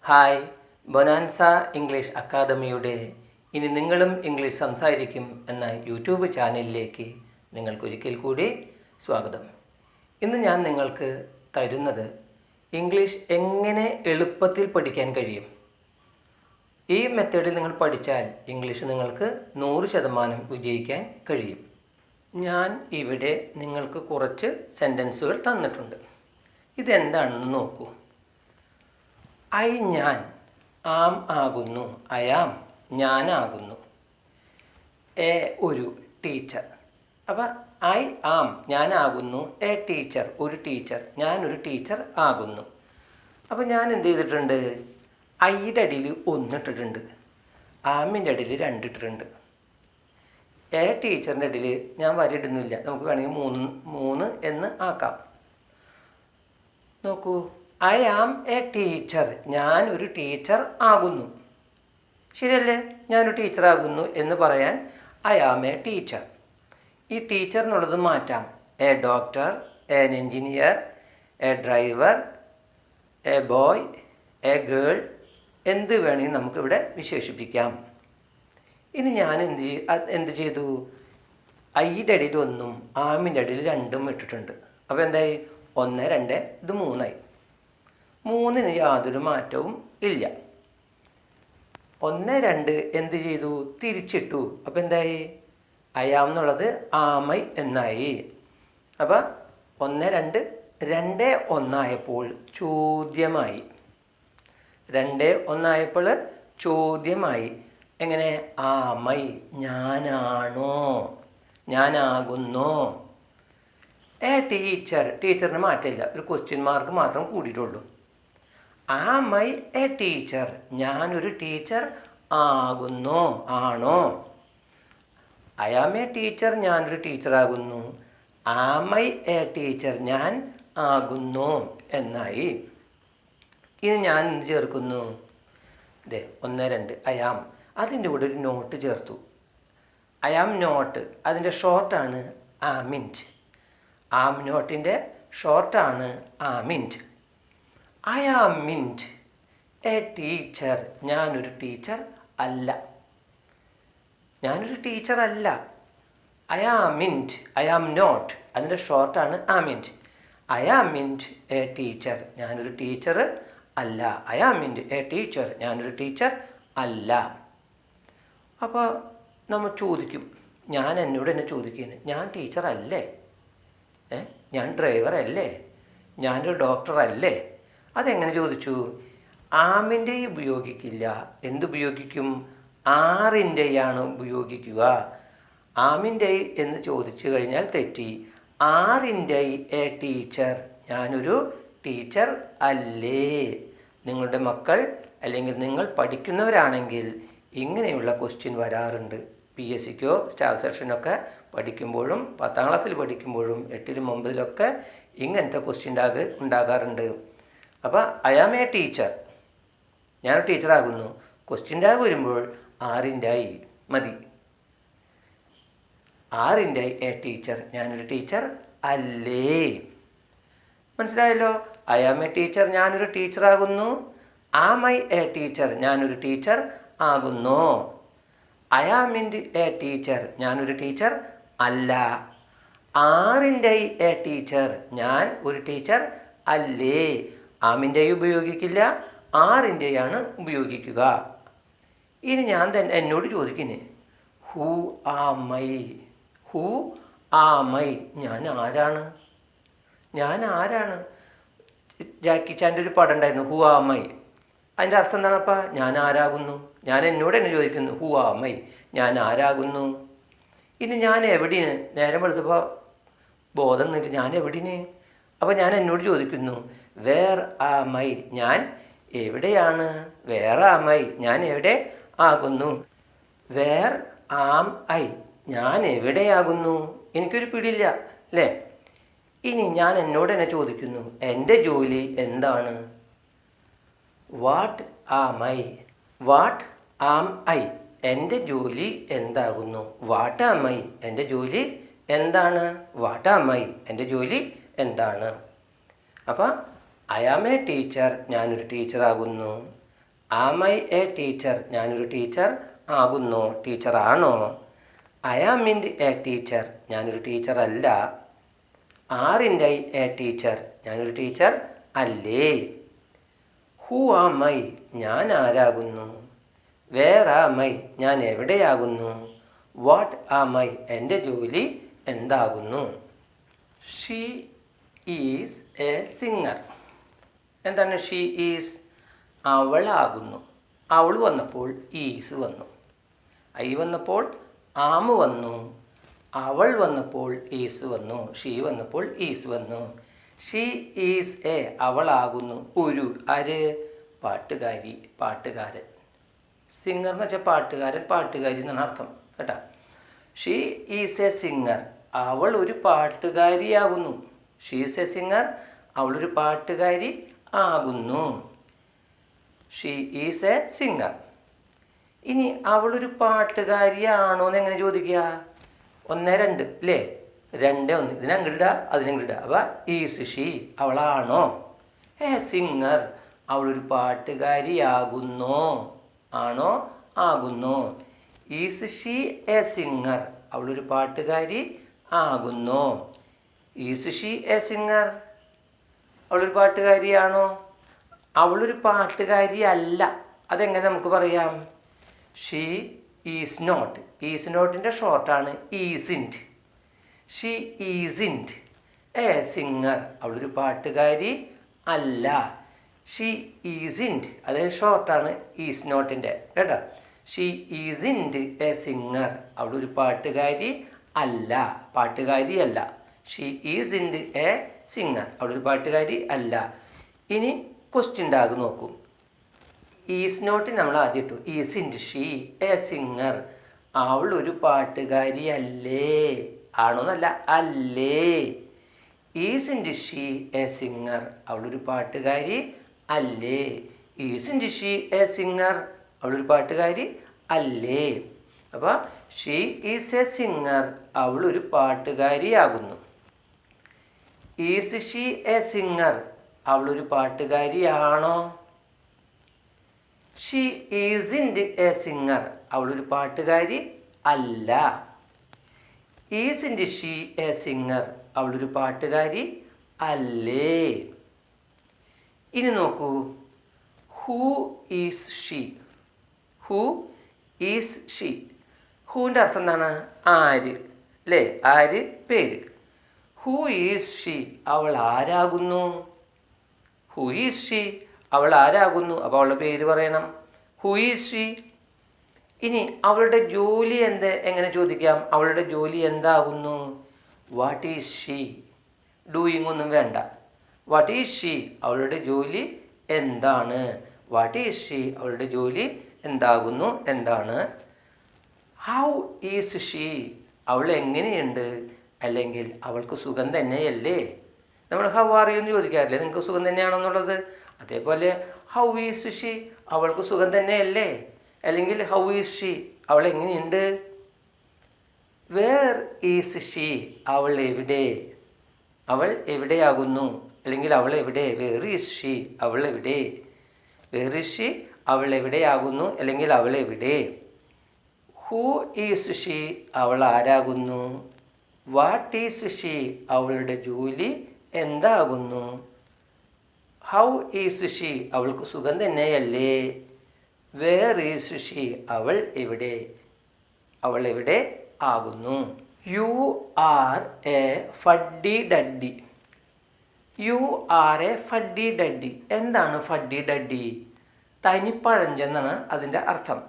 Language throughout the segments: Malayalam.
ഹായ്, ബൊനാൻസ ഇംഗ്ലീഷ് അക്കാദമിയുടെ ഇനി നിങ്ങളും ഇംഗ്ലീഷ് സംസാരിക്കും എന്ന യൂട്യൂബ് ചാനലിലേക്ക് നിങ്ങൾക്കൊരിക്കൽ കൂടി സ്വാഗതം. ഇന്ന് ഞാൻ നിങ്ങൾക്ക് തരുന്നത് ഇംഗ്ലീഷ് എങ്ങനെ എളുപ്പത്തിൽ പഠിക്കാൻ കഴിയും. ഈ മെത്തേഡിൽ നിങ്ങൾ പഠിച്ചാൽ ഇംഗ്ലീഷ് നിങ്ങൾക്ക് 100% വിജയിക്കാൻ കഴിയും. ഞാൻ ഇവിടെ നിങ്ങൾക്ക് കുറച്ച് സെൻറ്റൻസുകൾ തന്നിട്ടുണ്ട്. ഇതെന്താണെന്ന് നോക്കൂ. ഐ ഞാൻ, ആം ആകുന്നു, അയാം ഞാനാകുന്നു. എ ഒരു ടീച്ചർ. അപ്പം ഐ ആം ഞാനാകുന്നു, എ ടീച്ചർ ഒരു ടീച്ചർ, ഞാനൊരു ടീച്ചർ ആകുന്നു. അപ്പം ഞാൻ എന്ത് ചെയ്തിട്ടുണ്ട്? ഐയുടെ അടിയിൽ 1 ഇട്ടിട്ടുണ്ട്, ആമിൻ്റെ അടിയിൽ 2 ഇട്ടിട്ടുണ്ട്. എ ടീച്ചറിൻ്റെ അടിയിൽ ഞാൻ വരയിടുന്നില്ല, നമുക്ക് വേണമെങ്കിൽ 3 എന്ന് ആക്കാം. നോക്കൂ, ഐ ആം എ ടീച്ചർ, ഞാൻ ഒരു ടീച്ചർ ആകുന്നു. ശരിയല്ലേ? ഞാനൊരു ടീച്ചറാകുന്നു എന്ന് പറയാൻ ഐ ആം എ ടീച്ചർ. ഈ ടീച്ചർ എന്നുള്ളത് മാറ്റാം. A doctor, N engineer, A driver, A boy, A girl, എന്ത് വേണമെങ്കിൽ നമുക്കിവിടെ വിശേഷിപ്പിക്കാം. ഇനി ഞാൻ എന്ത് ചെയ്തു? ഐയുടെ അടിയിൽ 1ഉം ആമിൻ്റെ അടിയിൽ 2ഉം ഇട്ടിട്ടുണ്ട്. അപ്പോൾ എന്തായി? 1, 2, ഇത് 3 ആയി. 3ന് യാതൊരു മാറ്റവും ഇല്ല. 1, 2 എന്ത് ചെയ്തു? തിരിച്ചിട്ടു. അപ്പോൾ എന്തായി? അയാം എന്നുള്ളത് ആമൈ എന്നായി. അപ്പം 1, 2, 2, 1 ആയപ്പോൾ ചോദ്യമായി. 2, 1 ആയപ്പോൾ ചോദ്യമായി. എങ്ങനെ? ആമൈ ഞാനാണോ, ഞാനാകുന്നോ. എ ടീച്ചർ, ടീച്ചറിന് മാറ്റമില്ല, ഒരു ക്വസ്റ്റ്യൻ മാർക്ക് മാത്രം കൂടിയിട്ടുള്ളൂ. ആമൈ എ ടീച്ചർ, ഞാനൊരു ടീച്ചർ ആകുന്നോ, ആണോ. അയാം എ ടീച്ചർ, ഞാനൊരു ടീച്ചറാകുന്നു. ആമൈ എ ടീച്ചർ, ഞാൻ ആകുന്നു എന്നായി. ഇനി ഞാൻ എന്ത് ചേർക്കുന്നു? ഇതേ 1, 2 അയാം, അതിൻ്റെ കൂടെ ഒരു നോട്ട് ചേർത്തു. അയാം നോട്ട്, അതിൻ്റെ ഷോർട്ടാണ് ആമിൻറ്റ്. ആം നോട്ടിൻ്റെ ഷോർട്ടാണ് amn't. I amn't a teacher, ഞാനൊരു ടീച്ചർ അല്ല, ഞാനൊരു ടീച്ചർ അല്ല. I amn't, I am not, അതിൻ്റെ ഷോർട്ടാണ് amn't. I amn't a teacher, ഞാനൊരു ടീച്ചർ അല്ല. I amn't a teacher, ഞാനൊരു ടീച്ചർ അല്ല. അപ്പോൾ നമ്മൾ ചോദിക്കും, ഞാൻ എന്നോട് തന്നെ ചോദിക്കുകയാണ്, ഞാൻ ടീച്ചർ അല്ലേ? ഞാൻ ഡ്രൈവർ അല്ലേ? ഞാനൊരു ഡോക്ടർ അല്ലേ? അതെങ്ങനെ ചോദിച്ചു? ആമിൻ്റെ ഉപയോഗിക്കില്ല, എന്തുപയോഗിക്കും? ആറിൻ്റെയാണ് ഉപയോഗിക്കുക. ആമിൻ്റെ എന്ന് ചോദിച്ചു കഴിഞ്ഞാൽ തെറ്റി. ആറിൻ്റെ എ ടീച്ചർ, ഞാനൊരു ടീച്ചർ അല്ലേ? നിങ്ങളുടെ മക്കൾ അല്ലെങ്കിൽ നിങ്ങൾ പഠിക്കുന്നവരാണെങ്കിൽ ഇങ്ങനെയുള്ള ക്വസ്റ്റ്യൻ വരാറുണ്ട്. PSCക്കോ സ്റ്റാഫ് സെക്ഷനൊക്കെ പഠിക്കുമ്പോഴും 10ാം ക്ലാസ്സിൽ പഠിക്കുമ്പോഴും 8ലും 9ലൊക്കെ ഇങ്ങനത്തെ ക്വസ്റ്റ്യൻ ഉണ്ടാകാറുണ്ട്. അപ്പോൾ ഐ ആം എ ടീച്ചർ, ഞാനൊരു ടീച്ചറാകുന്നു. ക്വസ്റ്റ്യൻ ടാഗ് വരുമ്പോൾ ആറിൻ്റെ ഐ മതി. ആറിൻ്റെ ഐ എ ടീച്ചർ, ഞാനൊരു ടീച്ചർ അല്ലേ? മനസ്സിലായല്ലോ? ഐ ആം എ ടീച്ചർ, ഞാനൊരു ടീച്ചറാകുന്നു. ആം ഐ എ ടീച്ചർ, ഞാനൊരു ടീച്ചർ ആകുന്നു. I amn't a teacher, ഞാനൊരു ടീച്ചർ അല്ല. ആറിൻ്റെ ഐ എ ടീച്ചർ, ഞാൻ ഒരു ടീച്ചർ അല്ലേ? ആമിൻ്റെ ഐ ഉപയോഗിക്കില്ല, ആറിൻ്റെ ആണ് ഉപയോഗിക്കുക. ഇനി ഞാൻ തന്നെ എന്നോട് ചോദിക്കുന്നേ, who am I, who am I, ഞാൻ ആരാണ്? ഞാൻ ആരാണ്? ജാക്കി ചാൻ്റെ ഒരു പടം ഉണ്ടായിരുന്നു, ഹൂ ആം ഐ. അതിൻ്റെ അർത്ഥം എന്താണപ്പാ? ഞാൻ ആരാകുന്നു. ഞാൻ എന്നോട് തന്നെ ചോദിക്കുന്നു, ഹൂ ആം ഐ, ഞാൻ ആരാകുന്നു. ഇനി ഞാൻ എവിടെയാണ്? നേരം വെളുത്തപ്പോൾ ബോധം നിന്നിട്ട് ഞാൻ എവിടെയാണ്? അപ്പോൾ ഞാൻ എന്നോട് ചോദിക്കുന്നു, വേർ ആം ഐ, ഞാൻ എവിടെയാണ്? വേർ ആം ഐ, ഞാൻ എവിടെ ആകുന്നു? വേർ ആം ഐ, ഞാൻ എവിടെയാകുന്നു? എനിക്കൊരു പിടിയില്ല അല്ലേ? ഇനി ഞാൻ എന്നോട് തന്നെ ചോദിക്കുന്നു, എൻ്റെ ജോലി എന്താണ്? What am I, what am I, എൻ്റെ ജോലി എന്താകുന്നു? വാട്ട് ആം ഐ, എൻ്റെ ജോലി എന്താണ്? വാട്ട് ആം ഐ, എൻ്റെ ജോലി എന്താണ്? അപ്പോൾ ഐ ആം എ ടീച്ചർ, ഞാനൊരു ടീച്ചറാകുന്നു. ആം ഐ എ ടീച്ചർ ഞാനൊരു ടീച്ചർ ആകുന്നോ ടീച്ചറാണോ? I amn't a teacher ഞാനൊരു ടീച്ചർ അല്ല. ആറിൻറ്റ് ഐ എ ടീച്ചർ ഞാനൊരു ടീച്ചർ അല്ലേ. ഹൂ ആം ഐ ഞാൻ ആരാകുന്നു. വേർ ആം ഐ ഞാൻ എവിടെയാകുന്നു. വാട്ട് ആം ഐ എൻ്റെ ജോലി എന്താകുന്നു. She is A singer. എന്താണ് ഷീ ഈസ്? അവളാകുന്നു. അവൾ വന്നപ്പോൾ ഈസ് വന്നു. ഐ വന്നപ്പോൾ ആം വന്നു. അവൾ വന്നപ്പോൾ ഈസ് വന്നു. ഷീ വന്നപ്പോൾ ഈസ് വന്നു. ഷീ ഈസ് എ അവളാകുന്നു ഒരു ആര്? പാട്ടുകാരി, പാട്ടുകാരൻ. സിംഗർ എന്ന് വെച്ചാൽ പാട്ടുകാരൻ, പാട്ടുകാരി എന്നാണ് അർത്ഥം കേട്ടോ. ഷീ ഈസ് എ സിംഗർ അവൾ ഒരു പാട്ടുകാരിയാകുന്നു. ഷീ ഈസ് എ സിംഗർ അവളൊരു പാട്ടുകാരി ആകുന്നു. She is A singer. ഇനി അവളൊരു പാട്ടുകാരിയാണോ എന്ന് എങ്ങനെ ചോദിക്കുക? 1, 2 അല്ലേ? 2, 1 ഇതിനങ്ങിടുക അതിനങ്ങിടുക. അപ്പോൾ ഈസ് ഷീ അവളാണോ? എ സിംഗർ അവളൊരു പാട്ടുകാരിയാകുന്നോ? ആണോ ആകുന്നോ? ഈസ് ഷീ എ സിംഗർ അവളൊരു പാട്ടുകാരി ആകുന്നോ? ഈസ് ഷീ എ സിംഗർ അവളൊരു പാട്ടുകാരിയാണോ? അവളൊരു പാട്ടുകാരി അല്ല. അതെങ്ങനെ നമുക്ക് പറയാം? She is not. ഈസ് നോട്ടിൻ്റെ ഷോർട്ടാണ് isn't. She isn't a singer അവളൊരു പാട്ടുകാരി അല്ല. ഷീ ഈസിൻറ്റ് അതായത് ഷോർട്ടാണ് ഈസ് നോട്ടിൻ്റെ കേട്ടോ. ഷീ ഈസിൻറ്റ് എ സിംഗർ അവളൊരു പാട്ടുകാരി അല്ല, പാട്ടുകാരി അല്ല. ഷീ ഈസിൻറ്റ് എ സിംഗർ അവളൊരു പാട്ടുകാരി അല്ല. ഇനി ക്വസ്റ്റ്യൻ ഉണ്ടാകും നോക്കൂ. ഈസ് നോട്ട് നമ്മൾ ആദ്യം ഇട്ടു. ഈസിൻറ്റ് ഷീ എ സിംഗർ അവൾ ഒരു പാട്ടുകാരി അല്ലേ? ആണോന്നല്ല, അല്ലേ. ഈസിൻറ്റ് ഷീ എ സിംഗർ അവളൊരു പാട്ടുകാരി അല്ലേ? ഈസിൻറ്റ് ഷീ എ സിംഗർ അവളൊരു പാട്ടുകാരി അല്ലേ? അപ്പോൾ ഷീ ഈസ് എ സിംഗർ അവളൊരു പാട്ടുകാരിയാകുന്നു. ഈസ് ഷീ എ സിംഗർ അവളൊരു പാട്ടുകാരിയാണോ? ഷീ ഈസിൻറ്റ് എ സിംഗർ അവളൊരു പാട്ടുകാരി അല്ല. ഈസിൻറ്റ് ഷീ എ സിംഗർ അവളൊരു പാട്ടുകാരി അല്ലേ? ഇനി നോക്കൂ. Who is she. Who is she. ഹൂവിൻ്റെ അർത്ഥം എന്താണ്? ആര് അല്ലേ? ആര്, പേര്. ഹൂ ഈസ് ഷീ അവൾ ആരാകുന്നു. ഹൂ ഈസ് ഷീ അവൾ ആരാകുന്നു. അപ്പോൾ അവളുടെ പേര് പറയണം. Who is she. ഇനി അവളുടെ ജോലി എങ്ങനെ ചോദിക്കാം? അവളുടെ ജോലി എന്താകുന്നു? What is she. ഡൂയിങ് ഒന്നും വേണ്ട. വാട്ട് ഈസ് ഷീ അവളുടെ ജോലി എന്താണ്. വാട്ട് ഈസ് ഷീ അവളുടെ ജോലി എന്താകുന്നു, എന്താണ്. ഹൗ ഈസ് ഷീ അവൾ എങ്ങനെയുണ്ട്, അല്ലെങ്കിൽ അവൾക്ക് സുഖം തന്നെയല്ലേ. നമ്മൾ ഹൗ ആർ യു എന്ന് ചോദിക്കാറില്ലേ, നിങ്ങൾക്ക് സുഖം തന്നെയാണെന്നുള്ളത്. അതേപോലെ ഹൗ ഈസ് ഷീ അവൾക്ക് സുഖം തന്നെയല്ലേ, അല്ലെങ്കിൽ ഹൗ ഈസ് ഷീ അവൾ എങ്ങനെയുണ്ട്. വേർ ഈസ് ഷീ അവൾ എവിടെ, അവൾ എവിടെയാകുന്നു, അല്ലെങ്കിൽ അവൾ എവിടെ. വേർ ഈസ് ഷീ അവൾ എവിടെ. വേർ ഈസ് ഷീ അവൾ എവിടെയാകുന്നു, അല്ലെങ്കിൽ അവൾ എവിടെ. ഹൂ ഈസ് ഷീ അവൾ ആരാകുന്നു. വാട്ട് ഈസ് ഷീ അവളുടെ ജോലി എന്താകുന്നു. ഹൗ ഈസ് ഷീ അവൾക്ക് സുഖം തന്നെയല്ലേ. വേർ ഈസ് ഷീ അവൾ എവിടെ, അവൾ എവിടെ ആകുന്നു. You are a fuddy duddy. You are a fuddy duddy. എന്താണ് ഫഡ്ഡി ഡഡ്ഡി? തനിപ്പഴഞ്ചെന്നാണ് അതിൻ്റെ അർത്ഥം.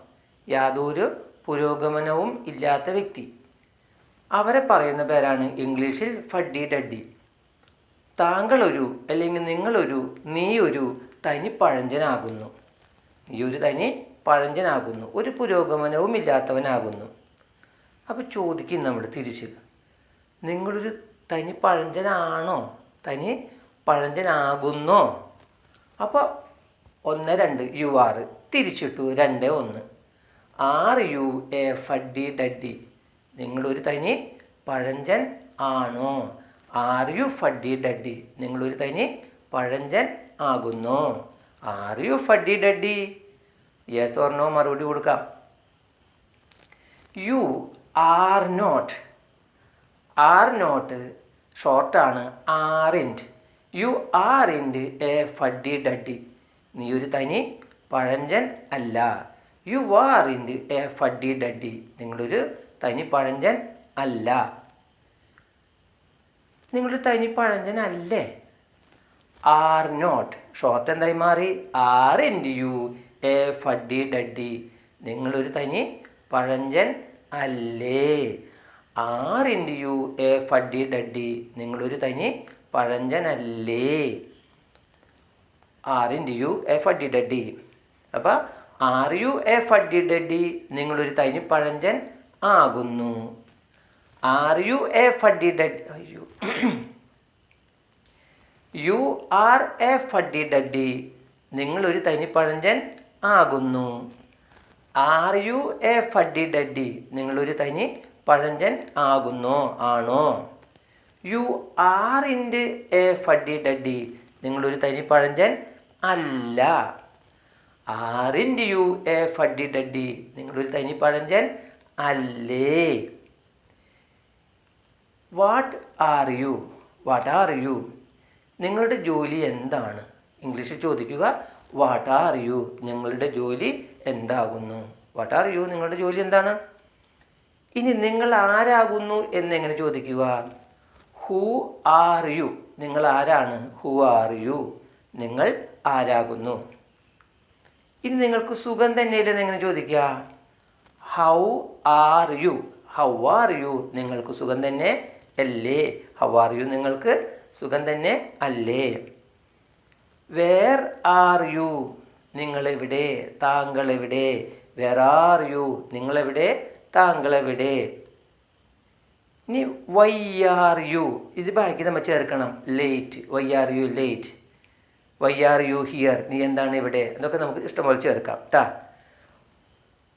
യാതൊരു പുരോഗമനവും ഇല്ലാത്ത വ്യക്തി, അവരെ പറയുന്ന പേരാണ് ഇംഗ്ലീഷിൽ ഫഡ്ഡി ഡഡ്ഡി. താങ്കളൊരു, അല്ലെങ്കിൽ നിങ്ങളൊരു, നീ ഒരു തനിപ്പഴഞ്ചനാകുന്നു. നീ ഒരു തനി പഴഞ്ചനാകുന്നു, ഒരു പുരോഗമനവും ഇല്ലാത്തവനാകുന്നു. അപ്പോൾ ചോദിക്കും നമ്മൾ തിരിച്ച്, നിങ്ങളൊരു തനി പഴഞ്ചനാണോ, തനി പഴഞ്ചനാകുന്നോ? അപ്പോൾ 1, 2 യു ആർ തിരിച്ചിട്ടു 2, 1. Are you a fuddy duddy. നിങ്ങളൊരു തനി പഴഞ്ചൻ ആണോ. Are you fuddy duddy. നിങ്ങളൊരു തനി പഴഞ്ചൻ ആകുന്നോ. Are you fuddy duddy. Yes or no മറുപടി കൊടുക്കാം. You are not. Are not ഷോർട്ടാണ് aren't. You aren't a fuddy duddy. നീ ഒരു തനി പഴഞ്ചൻ അല്ല. You aren't a fuddy duddy. നിങ്ങളൊരു തനി പഴഞ്ചൻ അല്ല. നിങ്ങളൊരു തനി പഴഞ്ചൻ അല്ലേ? ആർ നോട്ട് ഷോർട്ട് എന്തായി മാറി? Aren't you a fuddy duddy. നിങ്ങളൊരു തനി പഴഞ്ചൻ അല്ലേ? Aren't you a fuddy duddy. നിങ്ങളൊരു തനി പഴഞ്ചനല്ലേ? Aren't you a fuddy duddy. അപ്പം are you a fuddy duddy? നിങ്ങളൊരു തനി പഴഞ്ചൻ ആകുന്നു. Are you a fuddy duddy? അയ്യോ, you are a fuddy duddy. നിങ്ങളൊരു തനി പഴഞ്ചൻ ആകുന്നു. Are you a fuddy duddy? നിങ്ങളൊരു തനി പഴഞ്ചൻ ആകുന്നോ? ആണോ? You aren't a fuddy duddy. നിങ്ങളൊരു തനി പഴഞ്ചൻ അല്ല. Aren't you a fuddy duddy. നിങ്ങളൊരു തനി പഴഞ്ചൻ അല്ലേ? What are you? What are you? നിങ്ങളുടെ ജോലി എന്താണ്? ഇംഗ്ലീഷിൽ ചോദിക്കുക. What are you? നിങ്ങളുടെ ജോലി എന്താകുന്നു? What are you? നിങ്ങളുടെ ജോലി എന്താണ്? ഇനി നിങ്ങൾ ആരാകുന്നു എന്നെങ്ങനെ ചോദിക്കുക? Who are you? നിങ്ങൾ ആരാണ്? Who are you? നിങ്ങൾ ആരാകുന്നു? ഇനി നിങ്ങൾക്ക് സുഖം തന്നെയില്ലെന്ന് എങ്ങനെ ചോദിക്കുക? How are you? How are you? നിങ്ങൾക്ക് സുഖം തന്നെ അല്ലേ? How are you? നിങ്ങൾക്ക് സുഖം തന്നെ അല്ലേ? Where are you? നിങ്ങളെവിടെ? താങ്കളെവിടെ? Where are you? നിങ്ങളെവിടെ? താങ്കളെവിടെ? ഇനി വൈ ആർ യു? ഇത് ബാക്കി നമ്മൾ ചേർക്കണം. Late. Why are you late? Why are you here? നീ എന്താണ് ഇവിടെ? എന്നൊക്കെ നമുക്ക് ഇഷ്ടംപോലെ ചേർക്കാം കേട്ടാ.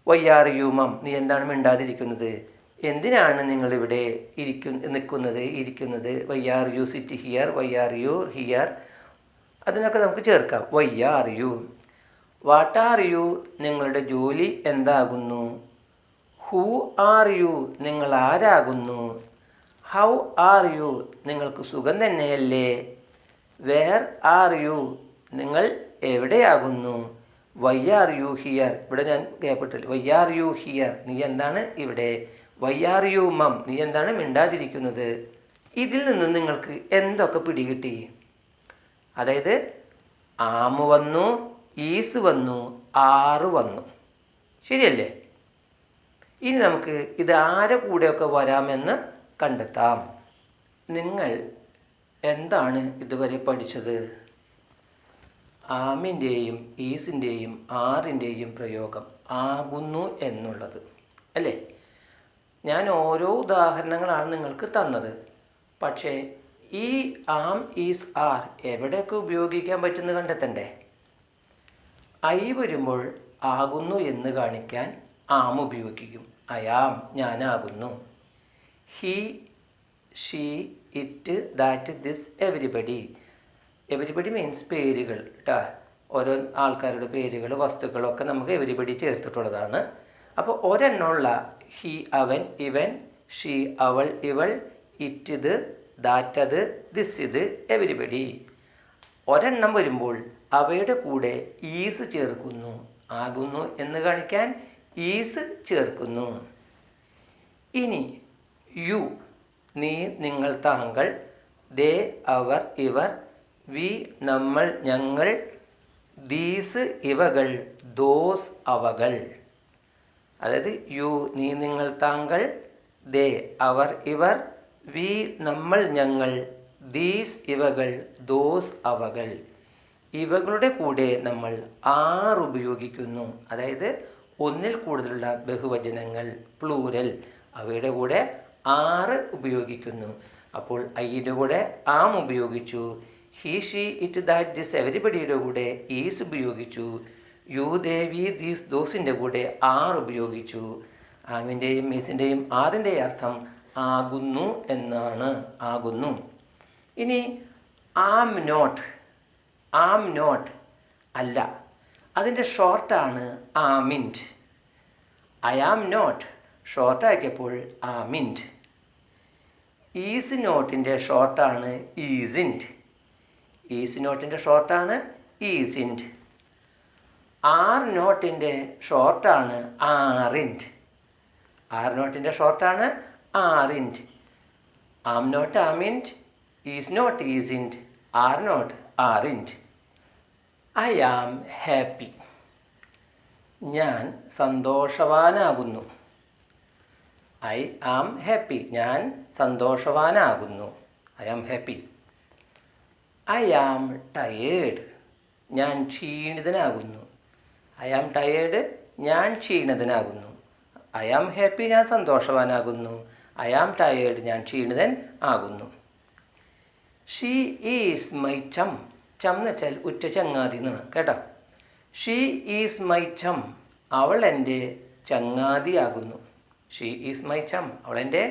Why are you mum? നീ എന്താണ് മിണ്ടാതിരിക്കുന്നത്? എന്തിനാണ് നിങ്ങളിവിടെ ഇരിക്കുന്നത്? Why are you sit here? Why are you here? അതിനൊക്കെ നമുക്ക് ചേർക്കാം. Why are you? What are you? നിങ്ങളുടെ ജോലി എന്താകുന്നു? Who are you? നിങ്ങൾ ആരാകുന്നു? How are you? നിങ്ങൾക്ക് സുഖം തന്നെയല്ലേ? Where are you? നിങ്ങൾ എവിടെയാകുന്നു? Why are you here? ഇവിടെ ഞാൻ കേൾപ്പെട്ടില്ല. Why are you here? നീ എന്താണ് ഇവിടെ? Why are you mum? നീ എന്താണ് മിണ്ടാതിരിക്കുന്നത്? ഇതിൽ നിന്ന് നിങ്ങൾക്ക് എന്തൊക്കെ പിടികിട്ടി? അതായത് ആമ് വന്നു, ഈസ് വന്നു, ആറ് വന്നു. ശരിയല്ലേ? ഇനി നമുക്ക് ഇത് ആരെ കൂടെയൊക്കെ വരാമെന്ന് കണ്ടെത്താം. നിങ്ങൾ എന്താണ് ഇതുവരെ പഠിച്ചത്? ആമിൻ്റെയും ഈസിൻ്റെയും ആറിൻ്റെയും പ്രയോഗം ആകുന്നു എന്നുള്ളത് അല്ലേ? ഞാൻ ഓരോ ഉദാഹരണങ്ങളാണ് നിങ്ങൾക്ക് തന്നത്. പക്ഷേ ഈ ആം ഈസ് ആർ എവിടെയൊക്കെ ഉപയോഗിക്കാൻ പറ്റുമെന്ന് കണ്ടെത്തണ്ടേ? ഐ വരുമ്പോൾ ആകുന്നു എന്ന് കാണിക്കാൻ ആം ഉപയോഗിക്കും. അയാം ഞാനാകുന്നു. He, she, it, that, this, everybody. Everybody means പേരുകൾ കേട്ടോ. ഓരോ ആൾക്കാരുടെ പേരുകൾ, വസ്തുക്കളൊക്കെ നമുക്ക് എവരിബഡി ചേർത്തിട്ടുള്ളതാണ്. അപ്പോൾ ഒരെണ്ണമുള്ള ഹി അവൻ, ഇവൻ, ഷീ അവൾ, ഇവൾ, ഇറ്റ് ഇത്, ദാറ്റ് അത്, ദിസ് ഇത്, എവരിബഡി. ഒരെണ്ണം വരുമ്പോൾ അവയുടെ കൂടെ ഈസ് ചേർക്കുന്നു. ആകുന്നു എന്ന് കാണിക്കാൻ ഈസ് ചേർക്കുന്നു. ഇനി യു നീ, നിങ്ങൾ, താങ്കൾ, ദേ അവർ, ഇവർ, വി നമ്മൾ, ഞങ്ങൾ, ദീസ് ഇവകൾ, ദോസ് അവകൾ. അതായത് യു നീ, നിങ്ങൾ, താങ്കൾ, ദേ അവർ, ഇവർ, വി നമ്മൾ, ഞങ്ങൾ, ദീസ് ഇവകൾ, ദോസ് അവകൾ. ഇവകളുടെ കൂടെ നമ്മൾ ആർ ഉപയോഗിക്കുന്നു. അതായത് ഒന്നിൽ കൂടുതലുള്ള ബഹുവചനങ്ങൾ, പ്ലൂരൽ, അവയുടെ കൂടെ ആറ് ഉപയോഗിക്കുന്നു. അപ്പോൾ ഐയുടെ കൂടെ ആം ഉപയോഗിച്ചു. He, she, it, that, this, എവരിബഡിയുടെ കൂടെ ഈസ് ഉപയോഗിച്ചു. യു, ദേ, വി, ദീസ്, ദോസിൻ്റെ കൂടെ ആർ ഉപയോഗിച്ചു. ആമിൻ്റെയും മീസിൻ്റെയും ആറിൻ്റെയും അർത്ഥം ആകുന്നു എന്നാണ്. ആകുന്നു. ഇനി ആം നോട്ട്. ആം നോട്ട് അല്ല. അതിൻ്റെ ഷോർട്ടാണ് ആമിൻറ്റ്. ഐ ആം നോട്ട് ഷോർട്ടാക്കിയപ്പോൾ ആമിൻറ്റ്. ഈസ് നോട്ടിൻ്റെ ഷോർട്ടാണ് ഈസിൻറ്റ്. ഈസ് നോട്ടിൻ്റെ ഷോർട്ടാണ് ഈസിൻറ്റ്. ആർ നോട്ടിൻ്റെ ഷോർട്ടാണ് ആറിൻറ്റ്. ആർ നോട്ടിൻ്റെ ഷോർട്ടാണ് aren't. Am not amn't, is not isn't, are not aren't. I am happy. ഞാൻ സന്തോഷവാനാകുന്നു. I am happy. ഞാൻ സന്തോഷവാനാകുന്നു. I am happy. I am tired. ഞാൻ ക്ഷീണിതനാകുന്നു. I am tired. ഞാൻ ക്ഷീണിതനാകുന്നു. I am happy. ഞാൻ സന്തോഷവാനാകുന്നു. I am tired. ഞാൻ ക്ഷീണിതൻ ആകുന്നു. She is my chum. Chum എന്ന് വെച്ചാൽ ഉറ്റ ചങ്ങാതി എന്നാണ് കേട്ടോ. She is my chum. അവൾ എൻ്റെ ചങ്ങാതിയാകുന്നു. She is my chum. അവൾ എൻ്റെ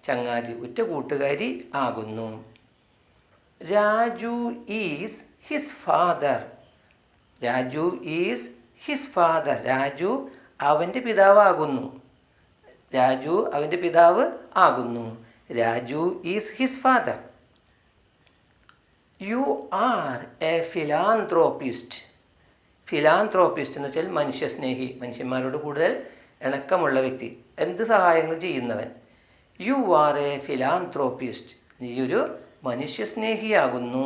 ചങ്ങാതി, ഉറ്റ കൂട്ടുകാരി ആകുന്നു. Raju is his father. Raju is his father. Raju അവൻ്റെ പിതാവാകുന്നു. രാജു അവൻ്റെ പിതാവ് ആകുന്നു. Raju is his father. You are a philanthropist. Philanthropist എന്ന് വെച്ചാൽ മനുഷ്യസ്നേഹി, മനുഷ്യന്മാരോട് കൂടുതൽ ഇണക്കമുള്ള വ്യക്തി, എന്ത് സഹായങ്ങൾ ചെയ്യുന്നവൻ. U are a philanthropist. നീ ഒരു മനുഷ്യസ്നേഹിയാകുന്നു.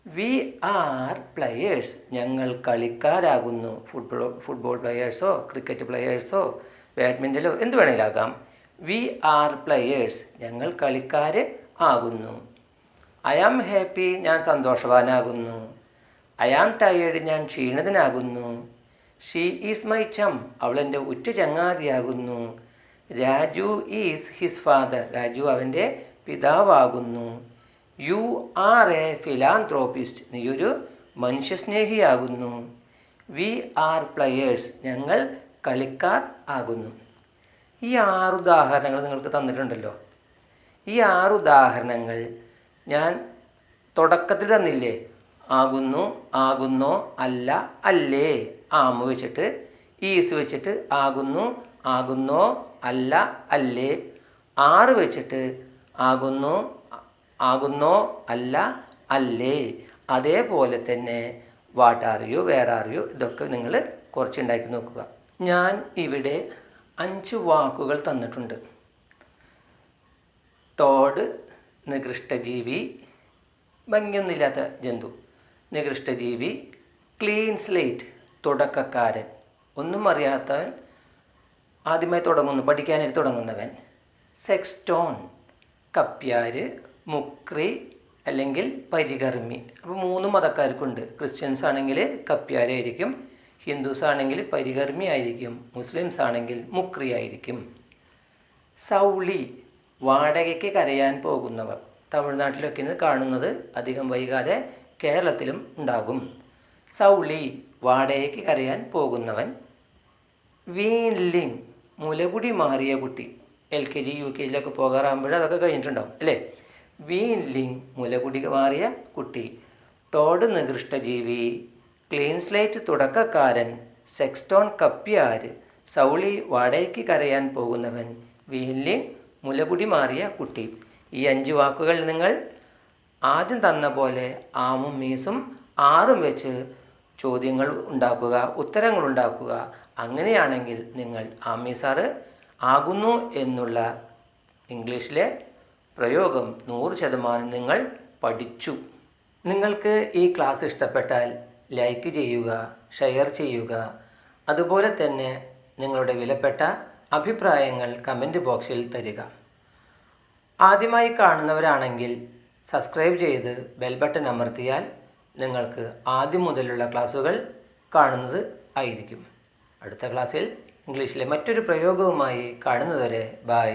V R players. ഞങ്ങൾ കളിക്കാരാകുന്നു. ഫുട്ബോൾ പ്ലെയേഴ്സോ ക്രിക്കറ്റ് പ്ലെയേഴ്സോ ബാഡ്മിൻ്റനോ എന്ത് വേണമെങ്കിലാകാം. V R players. ഞങ്ങൾ കളിക്കാർ ആകുന്നു. I am happy. ഞാൻ സന്തോഷവാനാകുന്നു. I am tired. ഞാൻ ക്ഷീണിതനാകുന്നു. She is my chum. അവൾ എൻ്റെ ഉറ്റ ചങ്ങാതിയാകുന്നു. Raju is his father. Raju അവൻ്റെ പിതാവാകുന്നു. You are a philanthropist. നീ ഒരു മനുഷ്യസ്നേഹിയാകുന്നു. V R players. ഞങ്ങൾ കളിക്കാർ ആകുന്നു. ഈ 6 ഉദാഹരണങ്ങൾ നിങ്ങൾക്ക് തന്നിട്ടുണ്ടല്ലോ. ഈ 6 ഉദാഹരണങ്ങൾ ഞാൻ തുടക്കത്തിൽ തന്നില്ലേ? ആകുന്നു, ആകുന്നോ, അല്ല, അല്ലേ. ആമ് വെച്ചിട്ട് ഈസ് വെച്ചിട്ട് ആകുന്നു, ആകുന്നോ, അല്ല, അല്ലേ. 6 വെച്ചിട്ട് ആകുന്നു, ആകുന്നോ, അല്ല, അല്ലേ. അതേപോലെ തന്നെ what are you, where are you, ഇതൊക്കെ നിങ്ങൾ കുറച്ചുണ്ടാക്കി നോക്കുക. ഞാൻ ഇവിടെ 5 വാക്കുകൾ തന്നിട്ടുണ്ട്. ടോഡ് നികൃഷ്ടജീവി, ഭംഗിയൊന്നുമില്ലാത്ത ജന്തു. നികൃഷ്ടജീവി. ക്ലീൻ സ്ലേറ്റ് തുടക്കക്കാരൻ, ഒന്നും അറിയാത്തവൻ, ആദ്യമായി പഠിക്കാനായിട്ട് തുടങ്ങുന്നവൻ. സെക്സ്റ്റോൺ കപ്പ്യാര്, മുക്രി അല്ലെങ്കിൽ പരികർമ്മി. അപ്പോൾ 3 മതക്കാർക്കുണ്ട്. ക്രിസ്ത്യൻസ് ആണെങ്കിൽ കപ്പ്യാരായിരിക്കും, ഹിന്ദുസ് ആണെങ്കിൽ പരികർമ്മി ആയിരിക്കും, മുസ്ലിംസ് ആണെങ്കിൽ മുക്രി ആയിരിക്കും. സൗളി വാടകയ്ക്ക് കരയാൻ പോകുന്നവർ. തമിഴ്നാട്ടിലൊക്കെ ഇത് കാണുന്നത്, അധികം വൈകാതെ കേരളത്തിലും ഉണ്ടാകും. സൗളി വാടകയ്ക്ക് കരയാൻ പോകുന്നവൻ. വീൻലിംഗ് മുലകുടി മാറിയ കുട്ടി. LKG UKG പോകാറാകുമ്പോൾ അതൊക്കെ കഴിഞ്ഞിട്ടുണ്ടാവും അല്ലേ. വീൻലിംഗ് മുലകുടി മാറിയ കുട്ടി. ടോഡ് നികൃഷ്ടജീവി, ക്ലീൻ സ്ലേറ്റ് തുടക്കക്കാരൻ, സെക്സ്റ്റോൺ കപ്പ്യാര്, സൗളി വാടകയ്ക്ക് കരയാൻ പോകുന്നവൻ, വീൻലിംഗ് മുലകുടി മാറിയ കുട്ടി. ഈ 5 വാക്കുകൾ നിങ്ങൾ ആദ്യം തന്ന പോലെ ആമും മീസും 6ഉം വെച്ച് ചോദ്യങ്ങൾ ഉണ്ടാക്കുക, ഉത്തരങ്ങൾ ഉണ്ടാക്കുക. അങ്ങനെയാണെങ്കിൽ നിങ്ങൾ ആമീസാറ് ആകുന്നു എന്നുള്ള ഇംഗ്ലീഷിലെ പ്രയോഗം 100% നിങ്ങൾ പഠിച്ചു. നിങ്ങൾക്ക് ഈ ക്ലാസ് ഇഷ്ടപ്പെട്ടാൽ ലൈക്ക് ചെയ്യുക, ഷെയർ ചെയ്യുക. അതുപോലെ തന്നെ നിങ്ങളുടെ വിലപ്പെട്ട അഭിപ്രായങ്ങൾ കമൻറ്റ് ബോക്സിൽ തരിക. ആദ്യമായി കാണുന്നവരാണെങ്കിൽ സബ്സ്ക്രൈബ് ചെയ്ത് ബെൽ ബട്ടൺ അമർത്തിയാൽ നിങ്ങൾക്ക് ആദ്യം മുതലുള്ള ക്ലാസ്സുകൾ കാണുന്നത് ആയിരിക്കും. അടുത്ത ക്ലാസ്സിൽ ഇംഗ്ലീഷിലെ മറ്റൊരു പ്രയോഗവുമായി കാണുന്നതുവരെ ബൈ.